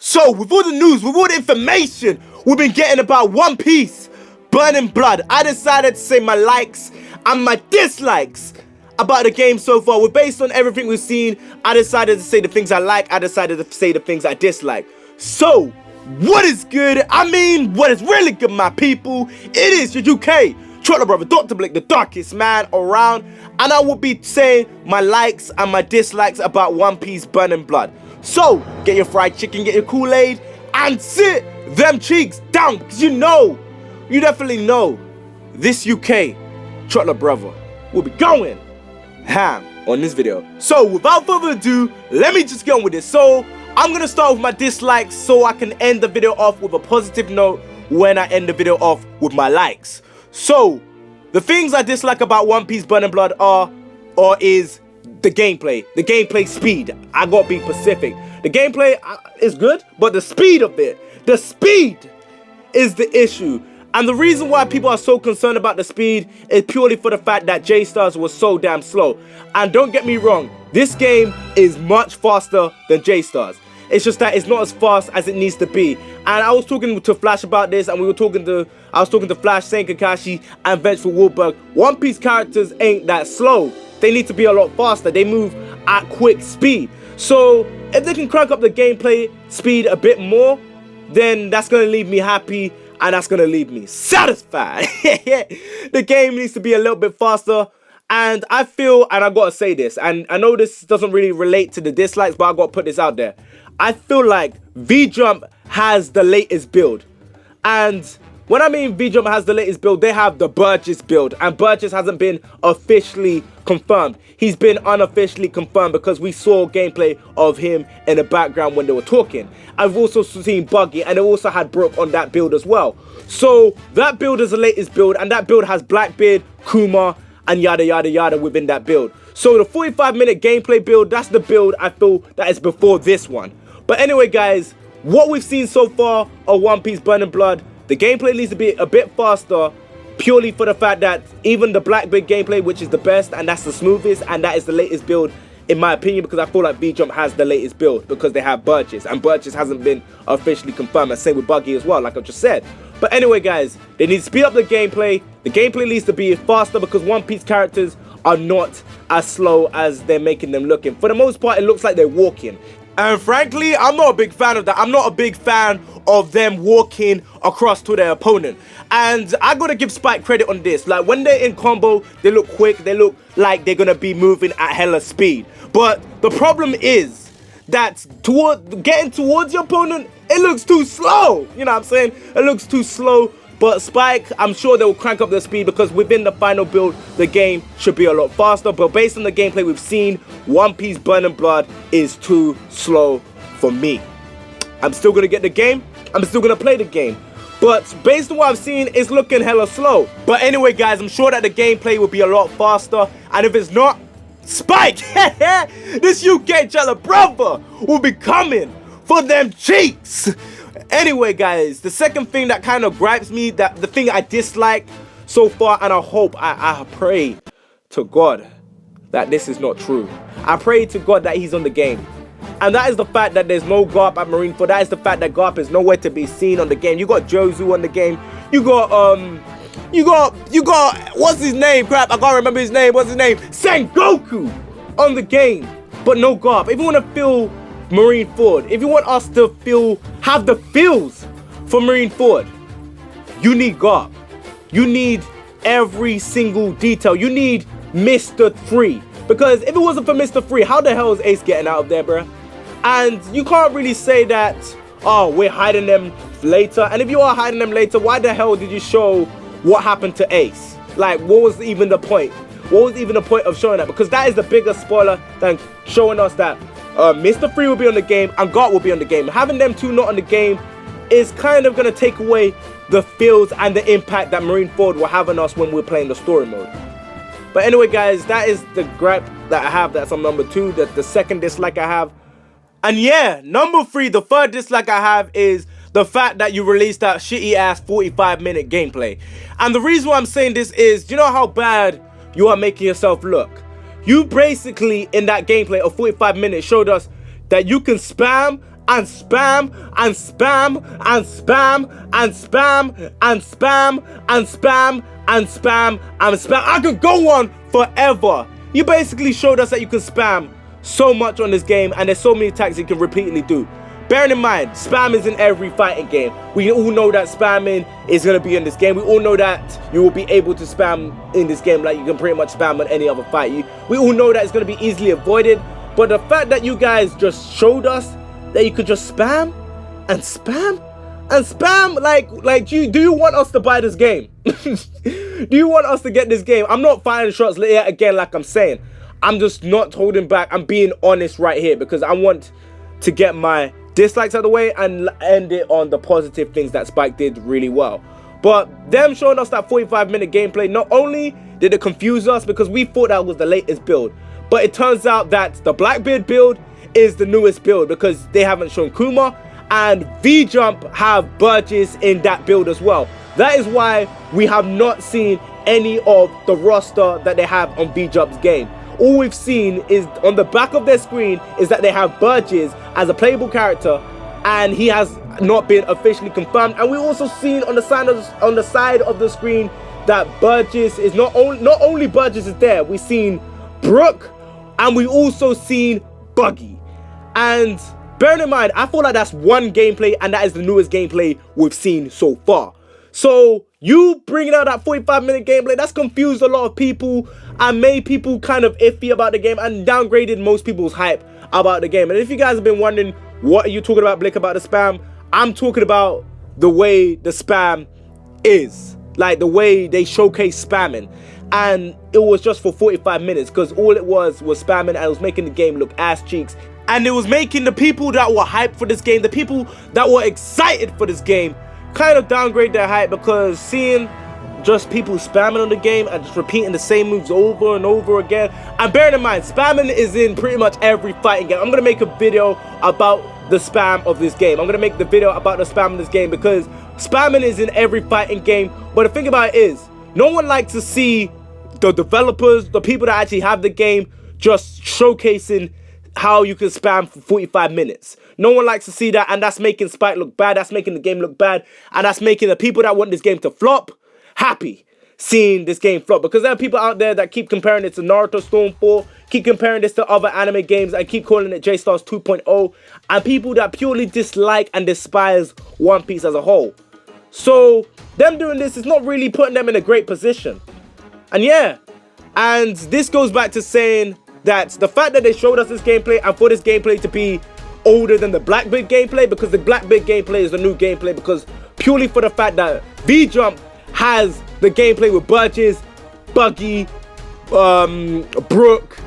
So, with all the news, with all the information we've been getting about One Piece, Burning Blood, I decided to say my likes and my dislikes about the game so far. We're based on everything we've seen. I decided to say the things I like, I decided to say the things I dislike. So, what is good? I mean, what is really good, my people? It is your UK Troller brother, Dr. Blick, the darkest man around, and I will be saying my likes and my dislikes about One Piece Burning Blood. So, get your fried chicken, get your Kool-Aid, and sit them cheeks down, because you definitely know, this UK Troller brother will be going ham on this video. So, without further ado, let me just get on with this. So, I'm going to start with my dislikes so I can end the video off with a positive note when I end the video off with my likes. So, the things I dislike about One Piece Burning Blood is the gameplay speed. I gotta be specific. The gameplay is good, but the speed of it, the speed is the issue. And the reason why people are so concerned about the speed is purely for the fact that J-Stars was so damn slow. And don't get me wrong, this game is much faster than J-Stars. It's just that it's not as fast as it needs to be. And I was talking to Flash about this, and I was talking to Flash, saying Kakashi, and Vengeful Wahlberg. One Piece characters ain't that slow. They need to be a lot faster. They move at quick speed. So if they can crank up the gameplay speed a bit more, then that's gonna leave me happy, and that's gonna leave me satisfied. The game needs to be a little bit faster. And I feel, and I gotta say this, and I know this doesn't really relate to the dislikes, but I gotta put this out there. I feel like V-Jump has the latest build. And when I mean V-Jump has the latest build, they have the Burgess build. And Burgess hasn't been officially confirmed. He's been unofficially confirmed because we saw gameplay of him in the background when they were talking. I've also seen Buggy, and they also had Brook on that build as well. So that build is the latest build, and that build has Blackbeard, Kuma, and yada yada yada within that build. So the 45-minute gameplay build, that's the build I feel that is before this one. But anyway guys, what we've seen so far of One Piece Burning Blood, the gameplay needs to be a bit faster, purely for the fact that even the Blackbeard gameplay, which is the best and that's the smoothest and that is the latest build in my opinion, because I feel like V-Jump has the latest build because they have Burgess, and Burgess hasn't been officially confirmed, and same with Buggy as well, like I just said. But anyway guys, they need to speed up the gameplay needs to be faster because One Piece characters are not as slow as they're making them looking. For the most part, it looks like they're walking. And frankly, I'm not a big fan of that. I'm not a big fan of them walking across to their opponent. And I gotta give Spike credit on this. Like, when they're in combo, they look quick. They look like they're gonna be moving at hella speed. But the problem is that getting towards your opponent, it looks too slow. You know what I'm saying? It looks too slow. But Spike, I'm sure they'll crank up their speed because within the final build, the game should be a lot faster. But based on the gameplay we've seen, One Piece Burning Blood is too slow for me. I'm still going to get the game. I'm still going to play the game. But based on what I've seen, it's looking hella slow. But anyway, guys, I'm sure that the gameplay will be a lot faster. And if it's not, Spike, this UK Jello brother will be coming for them cheeks. Anyway guys, the second thing that kind of gripes me, that the thing I dislike so far, and I hope, I pray to God that this is not true. I pray to God that he's on the game. And that is the fact that there's no Garp at Marineford. That is the fact that Garp is nowhere to be seen on the game. You got Jozu on the game. You got what's his name? Crap, I can't remember his name. What's his name? Sengoku on the game. But no Garp. If you want to feel Marineford, if you want us to have the feels for Marineford, you need Garp. You need every single detail. You need Mr. 3. Because if it wasn't for Mr. 3, how the hell is Ace getting out of there, bruh? And you can't really say that, oh, we're hiding them later. And if you are hiding them later, why the hell did you show what happened to Ace? Like, what was even the point? What was even the point of showing that? Because that is the biggest spoiler than showing us that Mr. 3 will be on the game and Garp will be on the game. Having them two not on the game is kind of going to take away the feels and the impact that Marineford will have on us when we're playing the story mode. But anyway guys, that is the gripe that I have. That's on number 2, the second dislike I have. And yeah, number 3, the third dislike I have is the fact that you released that shitty ass 45-minute gameplay. And the reason why I'm saying this is, do you know how bad you are making yourself look? You basically, in that gameplay of 45 minutes, showed us that you can spam and spam and spam and spam and spam and spam and spam and spam and spam. I could go on forever. You basically showed us that you can spam so much on this game, and there's so many attacks you can repeatedly do. Bearing in mind, spam is in every fighting game. We all know that spamming is going to be in this game. We all know that you will be able to spam in this game like you can pretty much spam on any other fight. We all know that it's going to be easily avoided. But the fact that you guys just showed us that you could just spam and spam and spam, like do you want us to buy this game? Do you want us to get this game? I'm not firing shots yet again, like I'm saying. I'm just not holding back. I'm being honest right here because I want to get my dislikes out of the way and end it on the positive things that Spike did really well. But them showing us that 45-minute gameplay, not only did it confuse us because we thought that was the latest build, but it turns out that the Blackbeard build is the newest build because they haven't shown Kuma, and V-Jump have Burgess in that build as well. That is why we have not seen any of the roster that they have on V-Jump's game. All we've seen is on the back of their screen is that they have Burgess as a playable character, and he has not been officially confirmed. And we also seen on the side of the screen that Burgess is not only Burgess is there. We've seen Brooke, and we also seen Buggy. And bearing in mind, I feel like that's one gameplay, and that is the newest gameplay we've seen so far. So you bringing out that 45-minute gameplay, that's confused a lot of people and made people kind of iffy about the game and downgraded most people's hype about the game. And if you guys have been wondering, what are you talking about, Blick, about the spam? I'm talking about the way the spam is, like the way they showcase spamming. And it was just for 45 minutes because all it was spamming, and it was making the game look ass cheeks. And it was making the people that were hyped for this game, the people that were excited for this game, kind of downgrade their hype because seeing just people spamming on the game and just repeating the same moves over and over again. And bearing in mind, spamming is in pretty much every fighting game. I'm going to make a video about the spam of this game. I'm going to make the video about the spam of this game because spamming is in every fighting game. But the thing about it is, no one likes to see the developers, the people that actually have the game, just showcasing how you can spam for 45 minutes. No one likes to see that, and that's making Spike look bad, that's making the game look bad, and that's making the people that want this game to flop happy seeing this game flop. Because there are people out there that keep comparing it to Naruto Stormfall, keep comparing this to other anime games, and keep calling it J-Stars 2.0, and people that purely dislike and despise One Piece as a whole. So them doing this is not really putting them in a great position. And yeah, and this goes back to saying that the fact that they showed us this gameplay, and for this gameplay to be older than the Blackbeard gameplay, because the Blackbeard gameplay is the new gameplay, because purely for the fact that V-Jump has the gameplay with Burgess, Buggy, Brooke,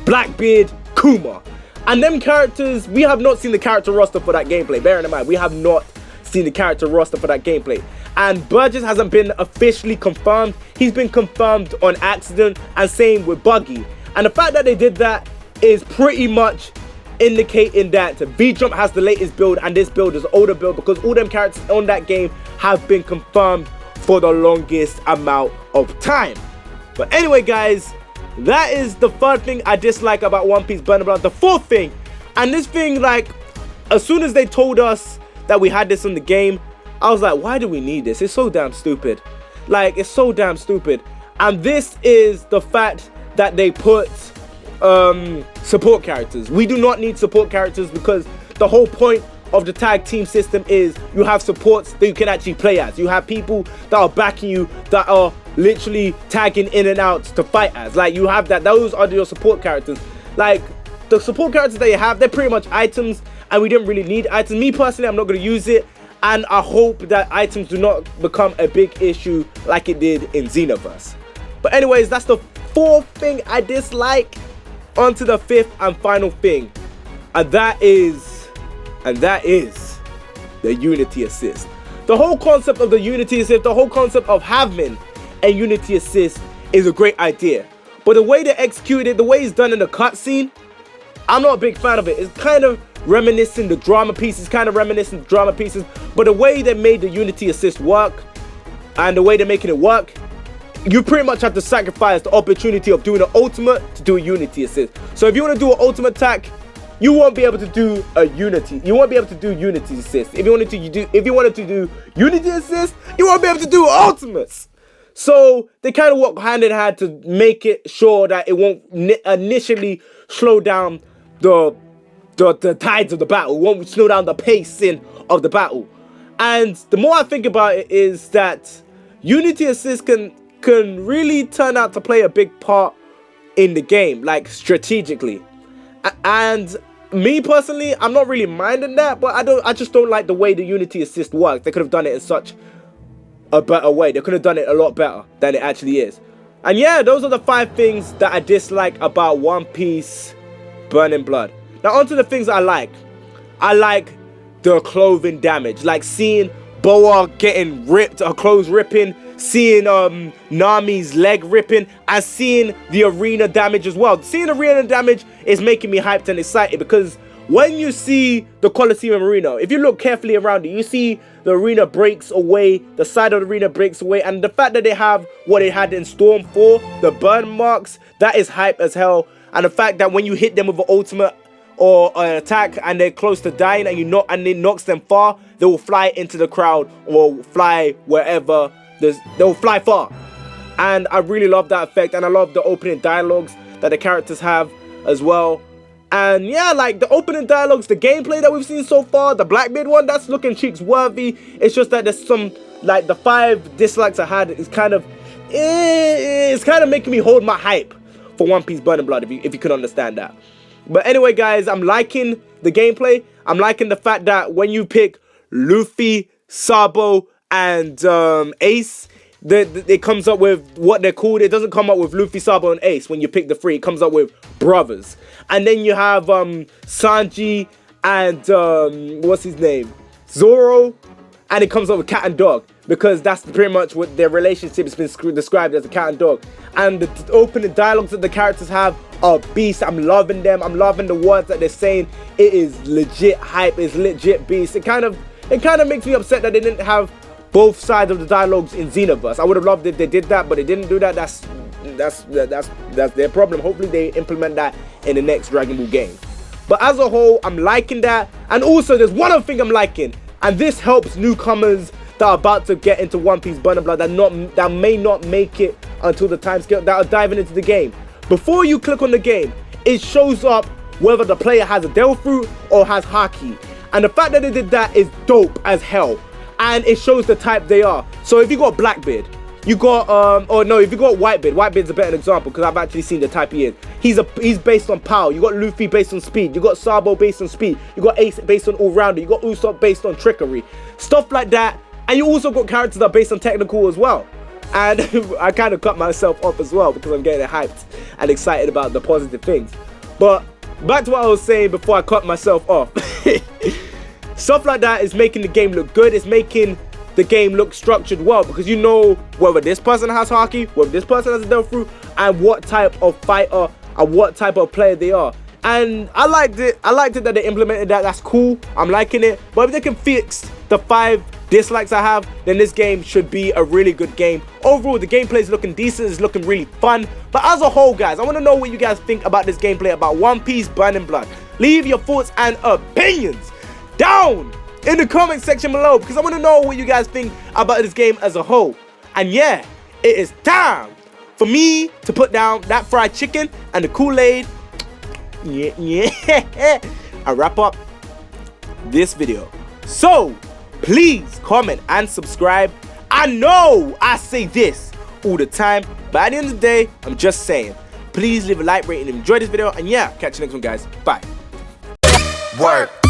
Blackbeard, Kuma. And them characters, we have not seen the character roster for that gameplay. Bearing in mind, we have not seen the character roster for that gameplay. And Burgess hasn't been officially confirmed. He's been confirmed on accident, and same with Buggy. And the fact that they did that is pretty much indicating that V-Jump has the latest build and this build is an older build, because all them characters on that game have been confirmed for the longest amount of time. But anyway, guys, that is the third thing I dislike about One Piece Burn Blood. The fourth thing, and this thing, like, as soon as they told us that we had this in the game, I was like, why do we need this? It's so damn stupid. Like, it's so damn stupid. And this is the fact that they put support characters. We do not need support characters because the whole point of the tag team system is you have supports that you can actually play as. You have people that are backing you, that are literally tagging in and out to fight as. Like, you have that. Those are your support characters. Like, the support characters that you have, they're pretty much items, and we didn't really need items. Me personally, I'm not going to use it, and I hope that items do not become a big issue like it did in Xenoverse. But anyways, that's the fourth thing I dislike. On to the fifth and final thing, and that is the Unity Assist. The whole concept of the Unity Assist, the whole concept of having a Unity Assist is a great idea. But the way they execute it, the way it's done in the cutscene, I'm not a big fan of it. It's kind of reminiscent the drama pieces, but the way they made the Unity Assist work, and the way they're making it work, you pretty much have to sacrifice the opportunity of doing an ultimate to do a Unity Assist. So if you want to do an ultimate attack, you won't be able to do a Unity. You won't be able to do Unity assist. If you wanted to do Unity assist, you won't be able to do ultimates. So they kind of work hand in hand to make it sure that it won't initially slow down the tides of the battle. It won't slow down the pacing of the battle. And the more I think about it is that Unity assist can really turn out to play a big part in the game, like strategically. And me personally, I'm not really minding that, but I just don't like the way the Unity assist works. They could have done it in such a better way. They could have done it a lot better than it actually is. And yeah, those are the 5 things that I dislike about One Piece Burning Blood. Now onto the things I like. I like the clothing damage, like seeing Boa getting ripped, her clothes ripping, seeing Nami's leg ripping, and seeing the arena damage as well. Seeing arena damage is making me hyped and excited, because when you see the Colosseum arena, if you look carefully around it, you see the arena breaks away, the side of the arena breaks away, and the fact that they have what they had in Storm 4, the burn marks, that is hype as hell. And the fact that when you hit them with an ultimate or an attack and they're close to dying and it knocks them far, they will fly into the crowd or fly wherever, they'll fly far. And I really love that effect, and I love the opening dialogues that the characters have as well. And yeah, like the opening dialogues, the gameplay that we've seen so far, the Blackbeard one, that's looking cheeks worthy. It's just that there's some, like the 5 dislikes I had is kind of, it's kind of making me hold my hype for One Piece Burning Blood, if you can understand that. But anyway, guys, I'm liking the gameplay. I'm liking the fact that when you pick Luffy, Sabo, and Ace, it comes up with what they're called. It doesn't come up with Luffy, Sabo, and Ace when you pick the 3. It comes up with brothers. And then you have Sanji and what's his name? Zoro. And it comes up with cat and dog, because that's pretty much what their relationship has been described as, a cat and dog. And the opening dialogues that the characters have are beasts. I'm loving them. I'm loving the words that they're saying. It is legit hype. It's legit beast. It kind of makes me upset that they didn't have both sides of the dialogues in Xenoverse. I would have loved if they did that, but they didn't do that. That's their problem. Hopefully they implement that in the next Dragon Ball game. But as a whole, I'm liking that. And also, there's one other thing I'm liking, and this helps newcomers that are about to get into One Piece Burning Blood that may not make it until the time scale, that are diving into the game. Before you click on the game, it shows up whether the player has a Devil Fruit or has Haki. And the fact that they did that is dope as hell. And it shows the type they are. So if you got Blackbeard, you got if you got Whitebeard, Whitebeard's a better example because I've actually seen the type he is. He's based on power. You got Luffy based on speed. You got Sabo based on speed. You got Ace based on all-rounder. You got Usopp based on trickery. Stuff like that. And you also got characters that are based on technical as well. And I kind of cut myself off as well because I'm getting hyped and excited about the positive things. But back to what I was saying before I cut myself off. Stuff like that is making the game look good. It's making the game look structured well, because you know whether this person has Haki, whether this person has a Devil Fruit, and what type of fighter and what type of player they are. And I liked it. I liked it that they implemented that. That's cool. I'm liking it. But if they can fix the 5 dislikes I have, then this game should be a really good game. Overall, the gameplay is looking decent. It's looking really fun. But as a whole, guys, I want to know what you guys think about this gameplay, about One Piece Burning Blood. Leave your thoughts and opinions down in the comment section below, because I want to know what you guys think about this game as a whole. And yeah, it is time for me to put down that fried chicken and the Kool-Aid. Yeah. I wrap up this video. So please comment and subscribe. I know I say this all the time, but at the end of the day, I'm just saying, please leave a like, rate, and enjoy this video. And yeah, catch you next one, guys. Bye. Work.